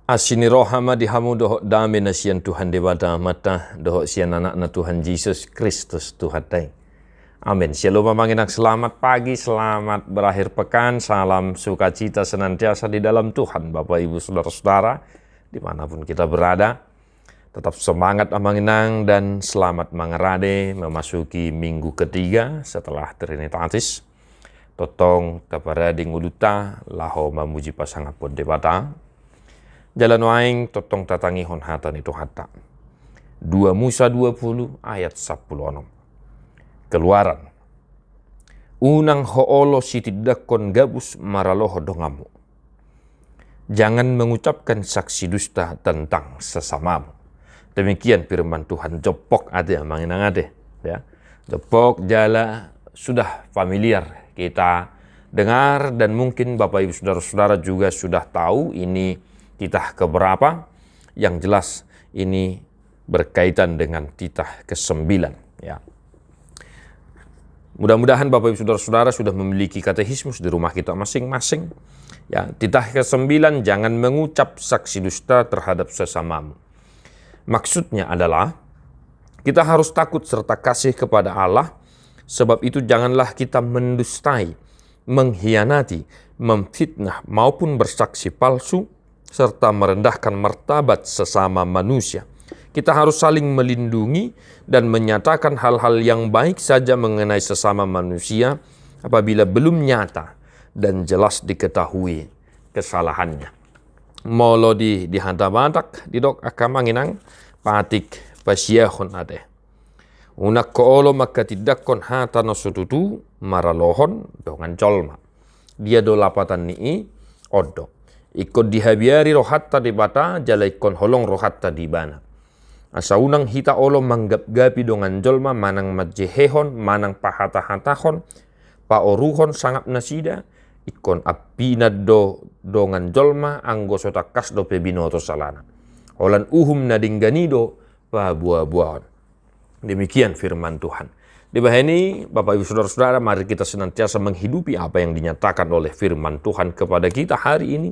Asini rohama dihamu dohok dame na sian Tuhan dewata mata dohok sian anak na Tuhan Yesus Kristus Tuhan day. Amin. Shalom manginak, selamat pagi, selamat berakhir pekan, salam sukacita senantiasa di dalam Tuhan. Bapak Ibu Saudara-saudara dimanapun kita berada, tetap semangat amanginang dan selamat mangerade memasuki minggu ketiga setelah Trinitatis. Totong kepada dinguduta laho memuji pasangapun dewata. Jalan waing totong tatangi hon hatan itu hata. 2 Musa 20 ayat 10. Keluaran. Unang hoolo sitidakon gabus maraloho dongamu. Jangan mengucapkan saksi dusta tentang sesamamu. Demikian firman Tuhan. Jopok ade manginang ade. Ya. Jopok jala sudah familiar kita dengar dan mungkin Bapak Ibu Saudara-saudara juga sudah tahu ini titah keberapa. Yang jelas ini berkaitan dengan titah ke-9 ya. Mudah-mudahan Bapak Ibu Saudara-saudara sudah memiliki katekismus di rumah kita masing-masing. Ya, titah ke-9, jangan mengucap saksi dusta terhadap sesamamu. Maksudnya adalah kita harus takut serta kasih kepada Allah, sebab itu janganlah kita mendustai, mengkhianati, memfitnah maupun bersaksi palsu serta merendahkan martabat sesama manusia. Kita harus saling melindungi dan menyatakan hal-hal yang baik saja mengenai sesama manusia apabila belum nyata dan jelas diketahui kesalahannya. Molo di hantabatak di dok akamanginang patik pasiahon ade. Unak koolo maka tidakon hata no sututu maralohon dongan colma. Dia do lapatan ni odo. Ikut dihabiari rohatta di bata jalaikon holong rohatta di bana. Asa unang hita olo manggap-gapi dongan jolma manang majehehon manang pahata-hatahon paoruhon sangap nasida ikon apinad do dongan jolma anggo sotakas do pebinoto salana. Holan uhum nadingganido pabuah-buahon. Demikian firman Tuhan. Di bawah ini, Bapak Ibu Saudara-saudara, mari kita senantiasa menghidupi apa yang dinyatakan oleh firman Tuhan kepada kita hari ini.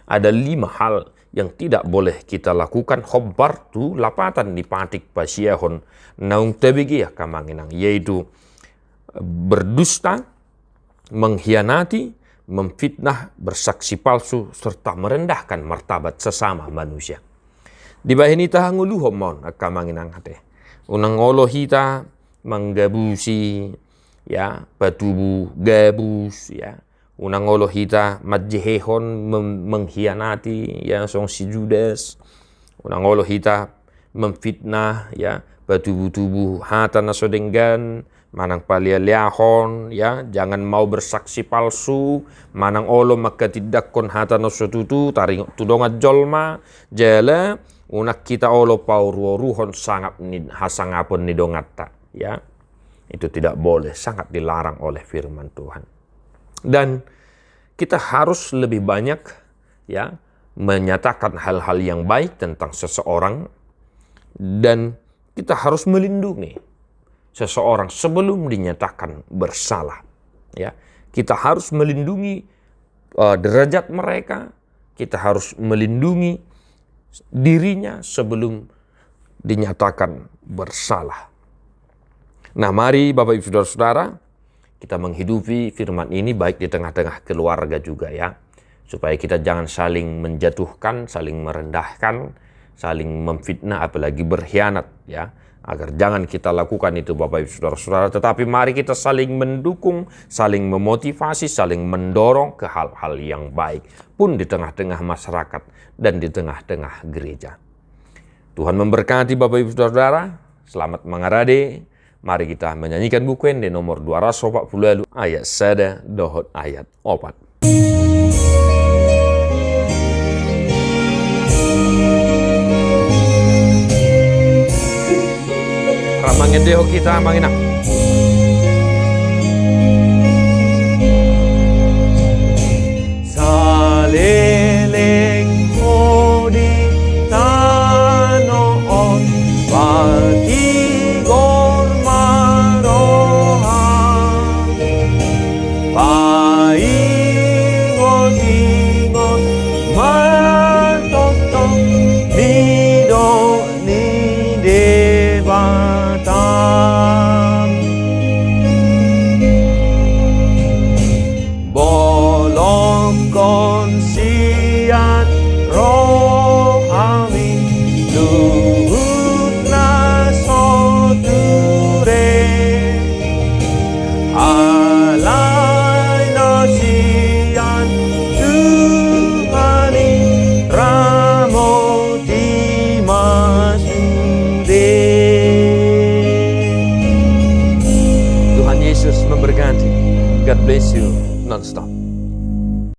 Ada 5 hal yang tidak boleh kita lakukan. Khobar tu lapatan di patik pasiahon naung tebigia kamanginang, yaitu berdusta, mengkhianati, memfitnah, bersaksi palsu, serta merendahkan martabat sesama manusia. Di bawah ini tahanguluhom mon kamanginang hate. Unang olo hita menggabusi ya patubu gabus ya. Unang olo hita majehehon mengkhianati ya song si Judas. Unang olo hita memfitnah ya patubu-tubu hata nasodenggan manang palialiahon ya, jangan mau bersaksi palsu, manang olo maka tidakon hata nasotutu taring tudonga jolma jala unak kita olo pauruoruhon sangap ni hasangapon ni dongata ya. Itu tidak boleh, sangat dilarang oleh firman Tuhan. Dan kita harus lebih banyak ya menyatakan hal-hal yang baik tentang seseorang, dan kita harus melindungi seseorang sebelum dinyatakan bersalah ya. Kita harus melindungi derajat mereka, kita harus melindungi dirinya sebelum dinyatakan bersalah. Nah, mari Bapak Ibu Saudara-saudara, kita menghidupi firman ini baik di tengah-tengah keluarga juga ya. Supaya kita jangan saling menjatuhkan, saling merendahkan, saling memfitnah, apalagi berkhianat ya. Agar jangan kita lakukan itu Bapak Ibu Saudara-saudara. Tetapi mari kita saling mendukung, saling memotivasi, saling mendorong ke hal-hal yang baik. Pun di tengah-tengah masyarakat dan di tengah-tengah gereja. Tuhan memberkati Bapak Ibu Saudara. Selamat mengarade. Mari kita menyanyikan buku di nomor 240 ayat sada dohot ayat 4. Ramangin deho kita manginak. Saleleng odi tanoon patigor marohan paingon-ingon matoto God bless you non-stop.